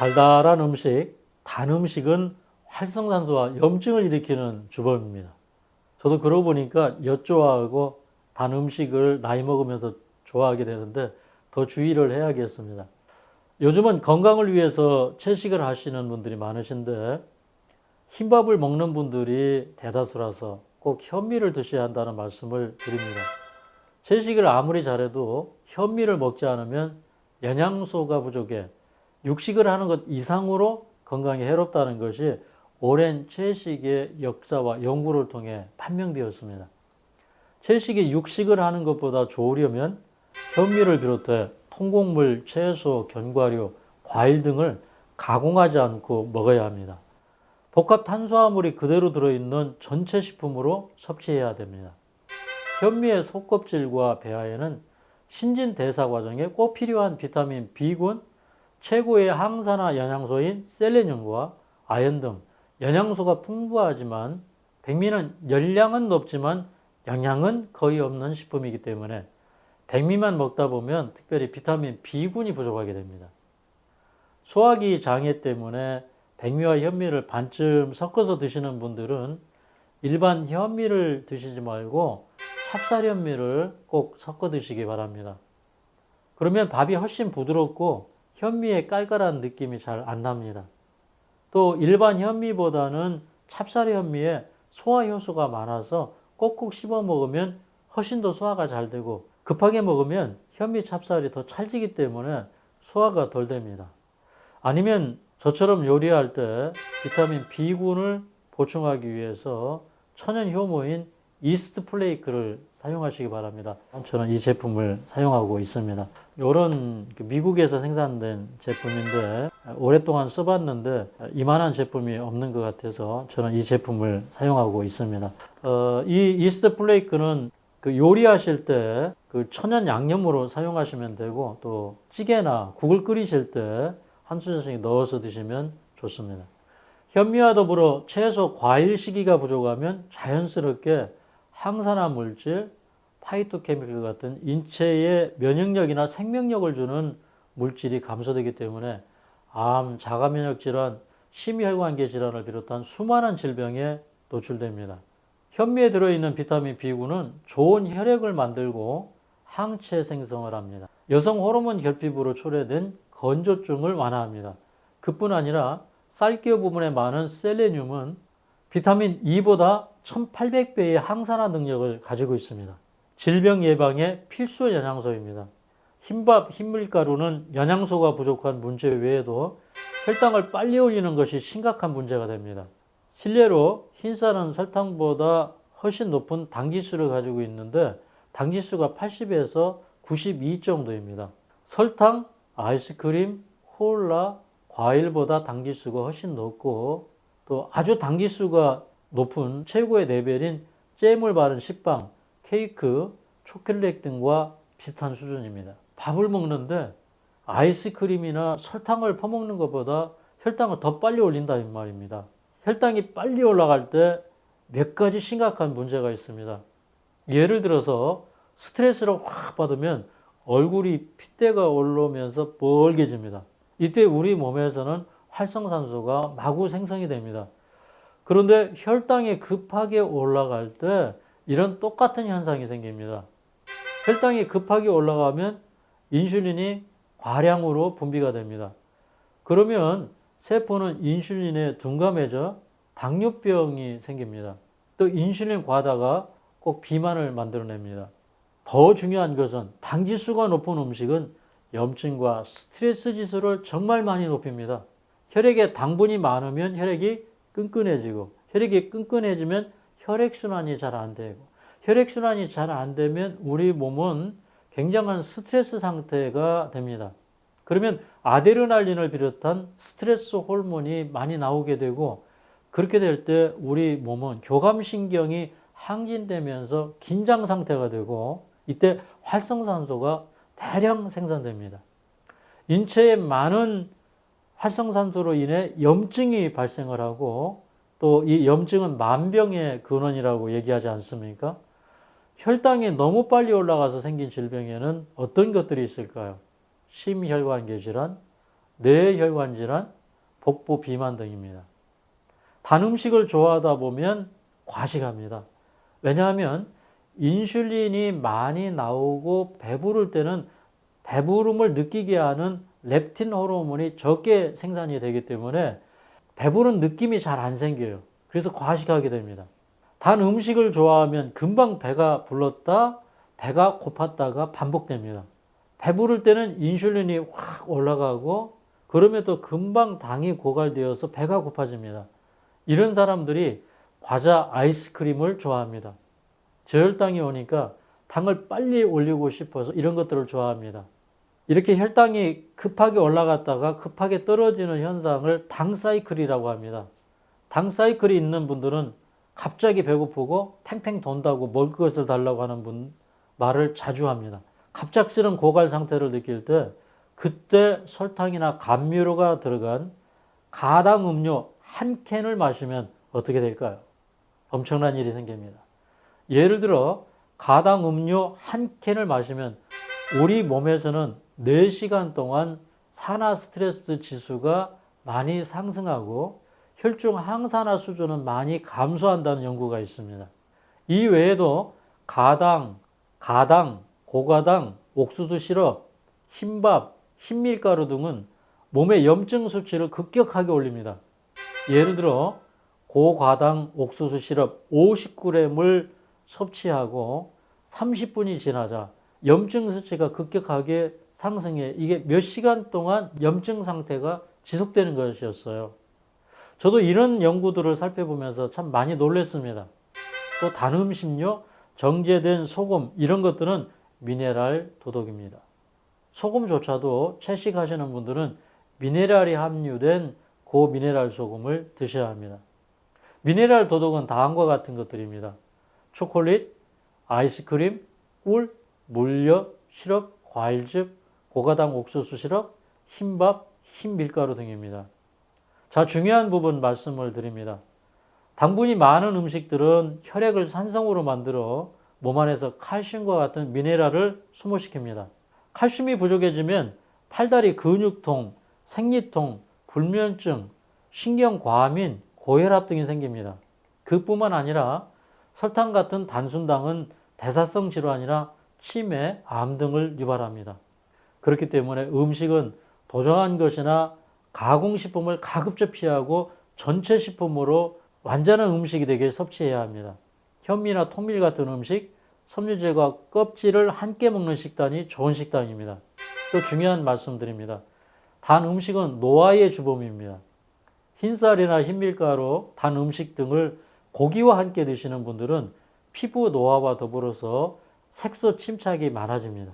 달달한 음식, 단 음식은 활성산소와 염증을 일으키는 주범입니다. 저도 그러고 보니까 엿 좋아하고 단 음식을 나이 먹으면서 좋아하게 되는데 더 주의를 해야겠습니다. 요즘은 건강을 위해서 채식을 하시는 분들이 많으신데 흰밥을 먹는 분들이 대다수라서 꼭 현미를 드셔야 한다는 말씀을 드립니다. 채식을 아무리 잘해도 현미를 먹지 않으면 영양소가 부족해 육식을 하는 것 이상으로 건강에 해롭다는 것이 오랜 채식의 역사와 연구를 통해 판명되었습니다. 채식이 육식을 하는 것보다 좋으려면 현미를 비롯해 통곡물, 채소, 견과류, 과일 등을 가공하지 않고 먹어야 합니다. 복합 탄수화물이 그대로 들어있는 전체 식품으로 섭취해야 됩니다. 현미의 속껍질과 배아에는 신진대사 과정에 꼭 필요한 비타민 B군, 최고의 항산화 영양소인 셀레늄과 아연 등 영양소가 풍부하지만 백미는 열량은 높지만 영양은 거의 없는 식품이기 때문에 백미만 먹다 보면 특별히 비타민 B군이 부족하게 됩니다. 소화기 장애 때문에 백미와 현미를 반쯤 섞어서 드시는 분들은 일반 현미를 드시지 말고 찹쌀현미를 꼭 섞어 드시기 바랍니다. 그러면 밥이 훨씬 부드럽고 현미의 깔깔한 느낌이 잘 안 납니다. 또 일반 현미보다는 찹쌀 현미에 소화 효소가 많아서 꼭꼭 씹어 먹으면 훨씬 더 소화가 잘 되고 급하게 먹으면 현미 찹쌀이 더 찰지기 때문에 소화가 덜 됩니다. 아니면 저처럼 요리할 때 비타민 B군을 보충하기 위해서 천연 효모인 이스트 플레이크를 사용하시기 바랍니다. 저는 이 제품을 사용하고 있습니다. 이런 미국에서 생산된 제품인데 오랫동안 써봤는데 이만한 제품이 없는 것 같아서 저는 이 제품을 사용하고 있습니다. 이 이스트 플레이크는 그 요리하실 때 그 천연 양념으로 사용하시면 되고 또 찌개나 국을 끓이실 때 한 수저씩 넣어서 드시면 좋습니다. 현미와 더불어 채소, 과일 시기가 부족하면 자연스럽게 항산화 물질, 파이토케미컬 같은 인체에 면역력이나 생명력을 주는 물질이 감소되기 때문에 암, 자가면역 질환, 심혈관계 질환을 비롯한 수많은 질병에 노출됩니다. 현미에 들어있는 비타민 B군은 좋은 혈액을 만들고 항체 생성을 합니다. 여성 호르몬 결핍으로 초래된 건조증을 완화합니다. 그뿐 아니라 쌀기호 부분에 많은 셀레늄은 비타민 E보다 1800배의 항산화 능력을 가지고 있습니다. 질병 예방에 필수 영양소입니다. 흰밥, 흰밀가루는 영양소가 부족한 문제 외에도 혈당을 빨리 올리는 것이 심각한 문제가 됩니다. 실례로 흰쌀은 설탕보다 훨씬 높은 당지수를 가지고 있는데 당지수가 80에서 92 정도입니다. 설탕, 아이스크림, 콜라, 과일보다 당지수가 훨씬 높고 또 아주 당지수가 높은 최고의 레벨인 잼을 바른 식빵, 케이크, 초콜릿 등과 비슷한 수준입니다. 밥을 먹는데 아이스크림이나 설탕을 퍼먹는 것보다 혈당을 더 빨리 올린다는 말입니다. 혈당이 빨리 올라갈 때 몇 가지 심각한 문제가 있습니다. 예를 들어서 스트레스를 확 받으면 얼굴이 핏대가 올라오면서 뻘개집니다. 이때 우리 몸에서는 활성산소가 마구 생성이 됩니다. 그런데 혈당이 급하게 올라갈 때 이런 똑같은 현상이 생깁니다. 혈당이 급하게 올라가면 인슐린이 과량으로 분비가 됩니다. 그러면 세포는 인슐린에 둔감해져 당뇨병이 생깁니다. 또 인슐린 과다가 꼭 비만을 만들어냅니다. 더 중요한 것은 당지수가 높은 음식은 염증과 스트레스 지수를 정말 많이 높입니다. 혈액에 당분이 많으면 혈액이 끈끈해지고 혈액이 끈끈해지면 혈액순환이 잘 안 되고 혈액순환이 잘 안 되면 우리 몸은 굉장한 스트레스 상태가 됩니다. 그러면 아드레날린을 비롯한 스트레스 호르몬이 많이 나오게 되고 그렇게 될 때 우리 몸은 교감신경이 항진되면서 긴장 상태가 되고 이때 활성산소가 대량 생산됩니다. 인체에 많은 활성산소로 인해 염증이 발생을 하고 또 이 염증은 만병의 근원이라고 얘기하지 않습니까? 혈당이 너무 빨리 올라가서 생긴 질병에는 어떤 것들이 있을까요? 심혈관계 질환, 뇌혈관 질환, 복부 비만 등입니다. 단 음식을 좋아하다 보면 과식합니다. 왜냐하면 인슐린이 많이 나오고 배부를 때는 배부름을 느끼게 하는 렙틴 호르몬이 적게 생산이 되기 때문에 배부른 느낌이 잘 안 생겨요. 그래서 과식하게 됩니다. 단 음식을 좋아하면 금방 배가 불렀다 배가 고팠다가 반복됩니다. 배부를 때는 인슐린이 확 올라가고 그러면 또 금방 당이 고갈되어서 배가 고파집니다. 이런 사람들이 과자, 아이스크림을 좋아합니다. 저혈당이 오니까 당을 빨리 올리고 싶어서 이런 것들을 좋아합니다. 이렇게 혈당이 급하게 올라갔다가 급하게 떨어지는 현상을 당 사이클이라고 합니다. 당 사이클이 있는 분들은 갑자기 배고프고 팽팽 돈다고 먹을 것을 달라고 하는 말을 자주 합니다. 갑작스런 고갈 상태를 느낄 때 그때 설탕이나 감미료가 들어간 가당 음료 한 캔을 마시면 어떻게 될까요? 엄청난 일이 생깁니다. 예를 들어 가당 음료 한 캔을 마시면 우리 몸에서는 4시간 동안 산화 스트레스 지수가 많이 상승하고 혈중 항산화 수준은 많이 감소한다는 연구가 있습니다. 이 외에도 가당, 고가당, 옥수수 시럽, 흰밥, 흰밀가루 등은 몸의 염증 수치를 급격하게 올립니다. 예를 들어 고가당 옥수수 시럽 50g을 섭취하고 30분이 지나자 염증 수치가 급격하게 상승해 이게 몇 시간 동안 염증 상태가 지속되는 것이었어요. 저도 이런 연구들을 살펴보면서 참 많이 놀랐습니다. 또 단 음식료, 정제된 소금 이런 것들은 미네랄 도덕입니다. 소금조차도 채식하시는 분들은 미네랄이 함유된 고미네랄 소금을 드셔야 합니다. 미네랄 도덕은 다음과 같은 것들입니다. 초콜릿, 아이스크림, 꿀, 물엿, 시럽, 과일즙, 고가당 옥수수 시럽, 흰밥, 흰밀가루 등입니다. 자, 중요한 부분 말씀을 드립니다. 당분이 많은 음식들은 혈액을 산성으로 만들어 몸 안에서 칼슘과 같은 미네랄을 소모시킵니다. 칼슘이 부족해지면 팔다리 근육통, 생리통, 불면증, 신경과민, 고혈압 등이 생깁니다. 그뿐만 아니라 설탕 같은 단순당은 대사성 질환이나 치매, 암 등을 유발합니다. 그렇기 때문에 음식은 도정한 것이나 가공식품을 가급적 피하고 전체 식품으로 완전한 음식이 되게 섭취해야 합니다. 현미나 통밀 같은 음식, 섬유질과 껍질을 함께 먹는 식단이 좋은 식단입니다. 또 중요한 말씀드립니다. 단 음식은 노화의 주범입니다. 흰쌀이나 흰밀가루, 단 음식 등을 고기와 함께 드시는 분들은 피부 노화와 더불어서 색소 침착이 많아집니다.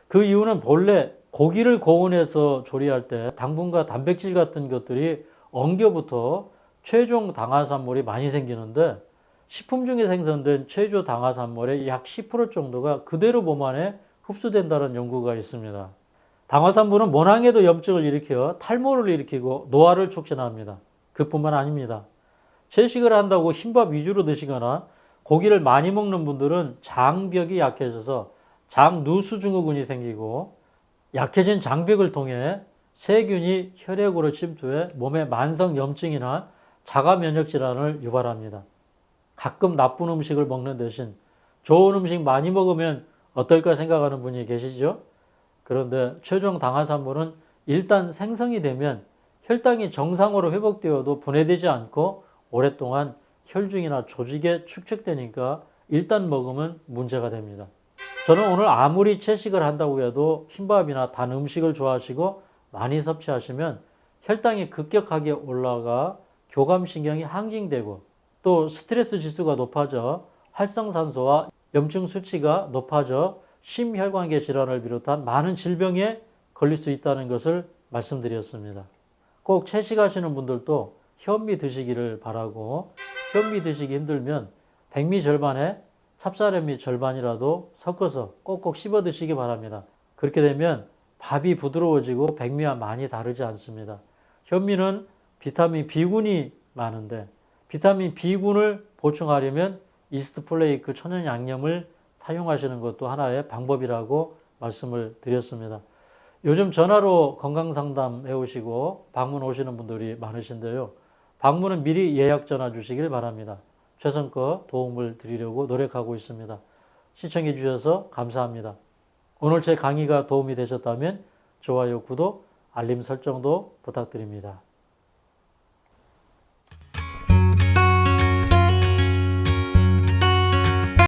그 이유는 본래 고기를 고온에서 조리할 때 당분과 단백질 같은 것들이 엉겨붙어 최종 당화산물이 많이 생기는데 식품 중에 생성된 최종 당화산물의 약 10% 정도가 그대로 몸 안에 흡수된다는 연구가 있습니다. 당화산물은 모낭에도 염증을 일으켜 탈모를 일으키고 노화를 촉진합니다. 그뿐만 아닙니다. 채식을 한다고 흰밥 위주로 드시거나 고기를 많이 먹는 분들은 장벽이 약해져서 장누수증후군이 생기고 약해진 장벽을 통해 세균이 혈액으로 침투해 몸의 만성 염증이나 자가 면역 질환을 유발합니다. 가끔 나쁜 음식을 먹는 대신 좋은 음식 많이 먹으면 어떨까 생각하는 분이 계시죠? 그런데 최종 당화산물은 일단 생성이 되면 혈당이 정상으로 회복되어도 분해되지 않고 오랫동안 혈중이나 조직에 축적되니까 일단 먹으면 문제가 됩니다. 저는 오늘 아무리 채식을 한다고 해도 흰밥이나 단 음식을 좋아하시고 많이 섭취하시면 혈당이 급격하게 올라가 교감신경이 항진되고 또 스트레스 지수가 높아져 활성산소와 염증 수치가 높아져 심혈관계 질환을 비롯한 많은 질병에 걸릴 수 있다는 것을 말씀드렸습니다. 꼭 채식하시는 분들도 현미 드시기를 바라고 현미 드시기 힘들면 백미 절반에 찹쌀현미 절반이라도 섞어서 꼭꼭 씹어 드시기 바랍니다. 그렇게 되면 밥이 부드러워지고 백미와 많이 다르지 않습니다. 현미는 비타민 B군이 많은데 비타민 B군을 보충하려면 이스트 플레이크 천연 양념을 사용하시는 것도 하나의 방법이라고 말씀을 드렸습니다. 요즘 전화로 건강상담 해오시고 방문 오시는 분들이 많으신데요. 방문은 미리 예약 전화 주시길 바랍니다. 최선껏 도움을 드리려고 노력하고 있습니다. 시청해 주셔서 감사합니다. 오늘 제 강의가 도움이 되셨다면 좋아요, 구독, 알림 설정도 부탁드립니다.